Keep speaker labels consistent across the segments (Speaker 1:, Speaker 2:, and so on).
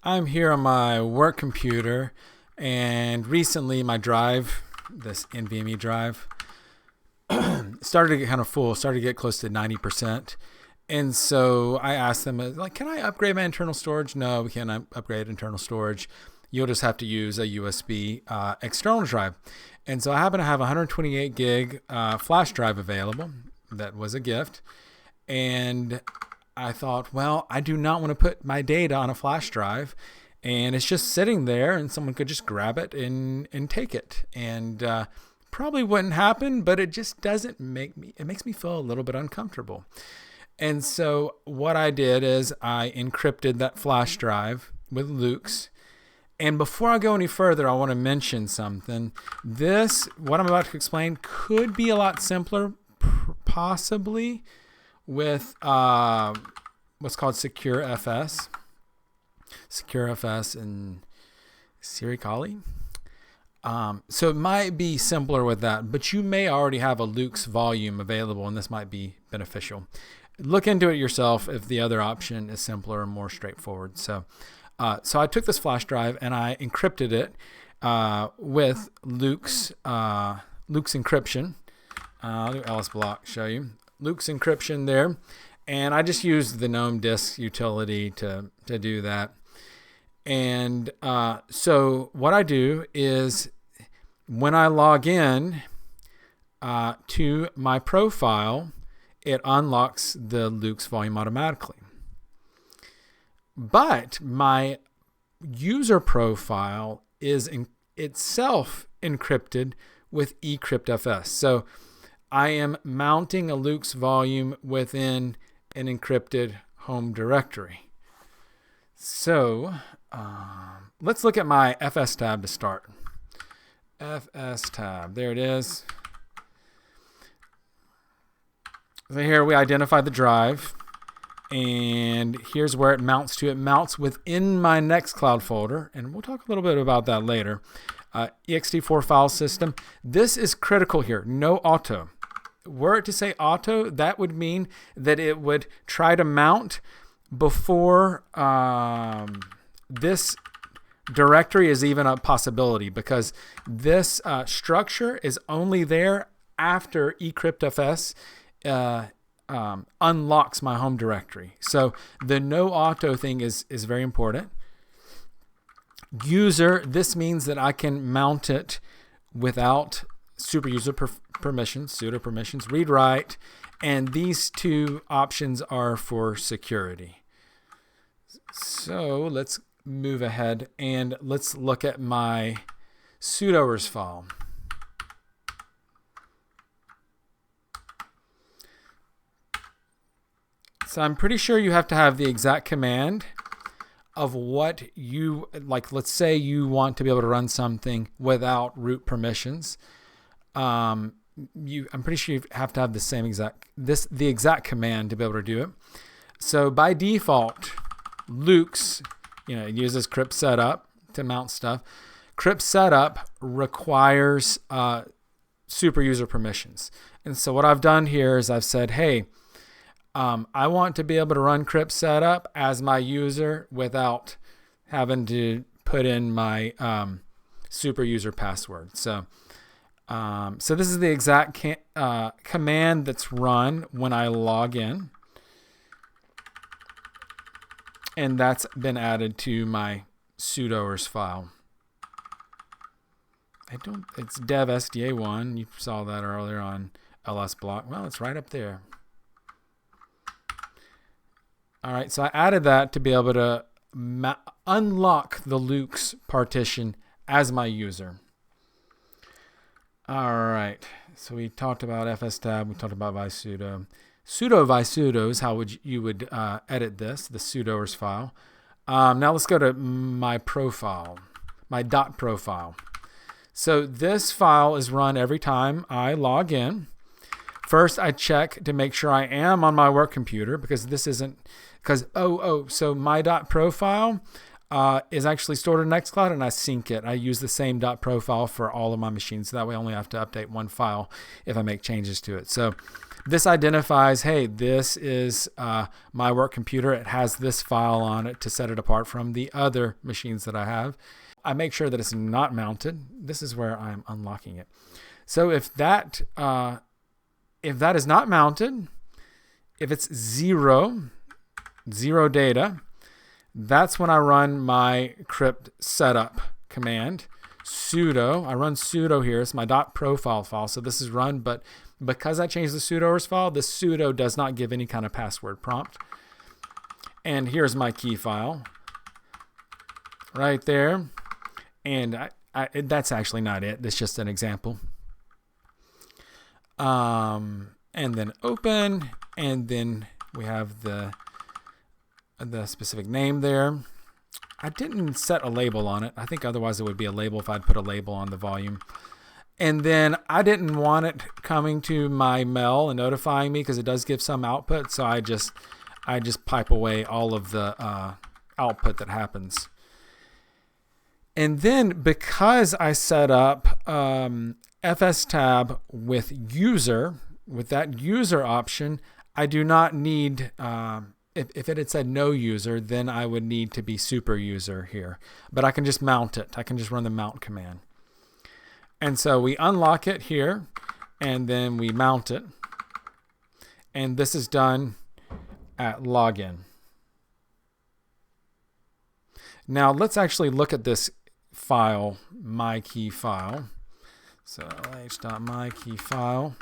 Speaker 1: I'm here on my work computer, and recently my drive, this NVMe drive, started to get kind of full, started to get close to 90%. And so I asked them, like, can I upgrade my internal storage? No, we can't upgrade internal storage. You'll just have to use a USB external drive. And so I happen to have a 128 gig flash drive available. That was a gift. And I thought, well, I do not want to put my data on a flash drive, and it's just sitting there, and someone could just grab it and take it. And probably wouldn't happen, but it just doesn't it makes me feel a little bit uncomfortable. And so what I did is I encrypted that flash drive with LUKS. And before I go any further, I want to mention something. What I'm about to explain, could be a lot simpler, possibly, with what's called SecureFS. SecureFS and Sirikali. So it might be simpler with that, but you may already have a LUKS volume available, and this might be beneficial. Look into it yourself if the other option is simpler and more straightforward. So I took this flash drive and I encrypted it with LUKS encryption. I'll do LS block, show you. LUKS encryption there. And I just used the GNOME disk utility to do that. And so what I do is when I log in to my profile, it unlocks the LUKS volume automatically. But my user profile is itself encrypted with eCryptfs. So I am mounting a LUKS volume within an encrypted home directory. So let's look at my FS tab to start. FS tab, there it is. So here we identify the drive, and here's where it mounts to. It mounts within my Nextcloud folder, and we'll talk a little bit about that later. ext4 file system. This is critical here. No auto. Were it to say auto, that would mean that it would try to mount before this directory is even a possibility, because this structure is only there after eCryptfs unlocks my home directory. So the no auto thing is very important. User, this means that I can mount it without super user permissions, sudo permissions, read write, and these two options are for security. So let's move ahead and let's look at my sudoers file. So I'm pretty sure you have to have the exact command of what you, like, let's say you want to be able to run something without root permissions. I'm pretty sure you have to have the exact command to be able to do it. So by default, LUKS, it uses crypt setup to mount stuff. Crypt setup requires super user permissions. And so what I've done here is I've said, hey, I want to be able to run crypt setup as my user without having to put in my super user password. So this is the exact command that's run when I log in. And that's been added to my sudoers file. It's dev sda1. You saw that earlier on ls block. Well, it's right up there. All right, so I added that to be able to unlock the LUKS partition as my user. All right, so we talked about fstab, we talked about visudo. Sudo visudo is how you would edit this, the sudoers file. Now let's go to my profile, my .profile. So this file is run every time I log in. First, I check to make sure I am on my work computer, because this isn't, so my .profile is actually stored in Nextcloud, and I sync it. I use the same .profile for all of my machines. So that way I only have to update one file if I make changes to it. So this identifies, hey, this is my work computer. It has this file on it to set it apart from the other machines that I have. I make sure that it's not mounted. This is where I'm unlocking it. So if that is not mounted, if it's zero data, that's when I run my crypt setup command. Sudo, I run sudo here. It's my .profile file. So this is run, but because I changed the sudoers file, the sudo does not give any kind of password prompt. And here's my key file right there. And that's actually not it. That's just an example. And then open, and then we have the specific name there. I didn't set a label on it. I think otherwise it would be a label if I'd put a label on the volume. And then I didn't want it coming to my mail and notifying me because it does give some output. So I just pipe away all of the output that happens. And then because I set up FS tab with user, with that user option, I do not need, if it had said no user, then I would need to be super user here. But I can just mount it. I can just run the mount command. And so we unlock it here, and then we mount it. And this is done at login. Now let's actually look at this file, my key file. So h.myKeyFile,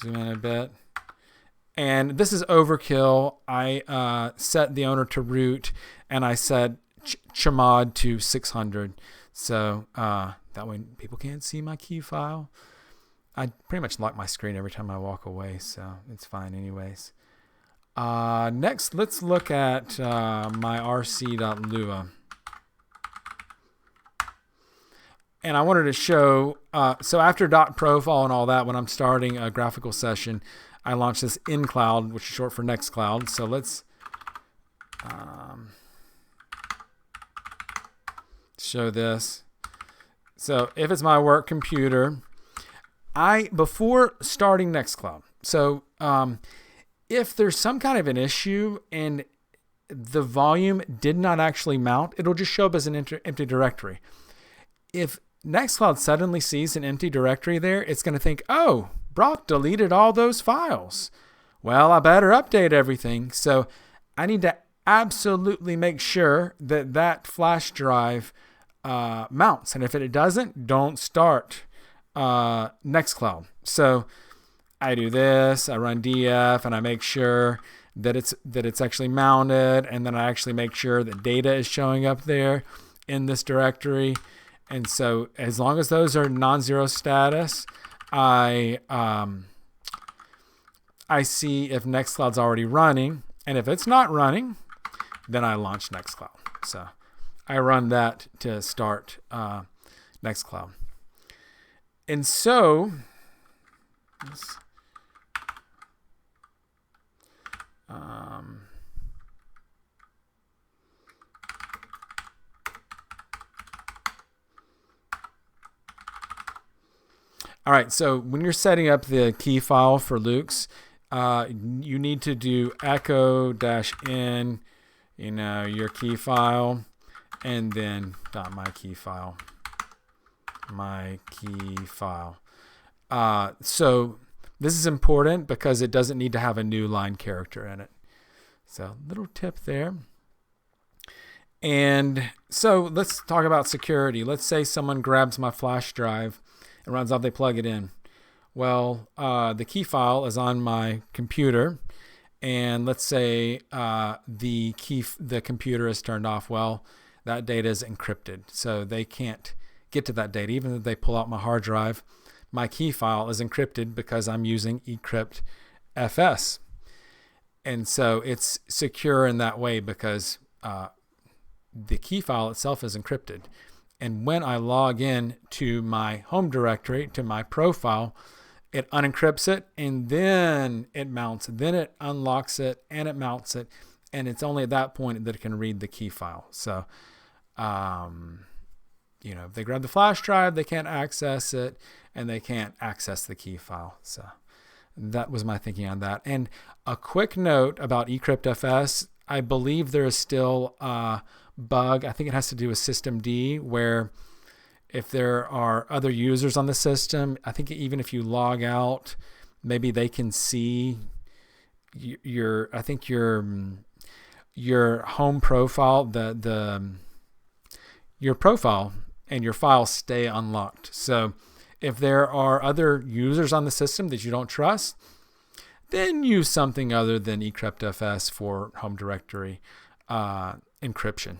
Speaker 1: zoom in a bit. And this is overkill. I set the owner to root, and I set chmod to 600. So that way people can't see my key file. I pretty much lock my screen every time I walk away, so it's fine anyways. Next, let's look at my rc.lua. And I wanted to show, so after .profile and all that, when I'm starting a graphical session, I launch this nCloud, which is short for Nextcloud. So let's show this. So if it's my work computer, before starting Nextcloud, so if there's some kind of an issue and the volume did not actually mount, it'll just show up as an empty directory. If Nextcloud suddenly sees an empty directory there, it's going to think, oh, Brock deleted all those files. Well, I better update everything. So I need to absolutely make sure that that flash drive mounts. And if it doesn't, don't start Nextcloud. So I do this, I run df, and I make sure that it's actually mounted, and then I actually make sure that data is showing up there in this directory. And so as long as those are non-zero status, I see if Nextcloud's already running. And if it's not running, then I launch Nextcloud. So I run that to start Nextcloud. And so all right, so when you're setting up the key file for LUKS, you need to do echo-n, your key file, and then .myKeyFile, my key file. So this is important because it doesn't need to have a new line character in it. So little tip there. And so let's talk about security. Let's say someone grabs my flash drive and runs off, they plug it in. Well, the key file is on my computer, and let's say the computer is turned off. Well, that data is encrypted, so they can't get to that data. Even if they pull out my hard drive, my key file is encrypted because I'm using eCryptfs. And so it's secure in that way because the key file itself is encrypted. And when I log in to my home directory, to my profile, it unencrypts it, and then it mounts it. Then it unlocks it, and it mounts it. And it's only at that point that it can read the key file. So, if they grab the flash drive, they can't access it, and they can't access the key file. So that was my thinking on that. And a quick note about eCryptfs, I believe there is still a bug. I think it has to do with systemd, where if there are other users on the system, I think even if you log out, maybe they can see your home profile, your profile and your files stay unlocked. So if there are other users on the system that you don't trust, then use something other than eCryptfs for home directory encryption.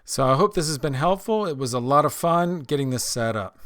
Speaker 1: So I hope this has been helpful. It was a lot of fun getting this set up.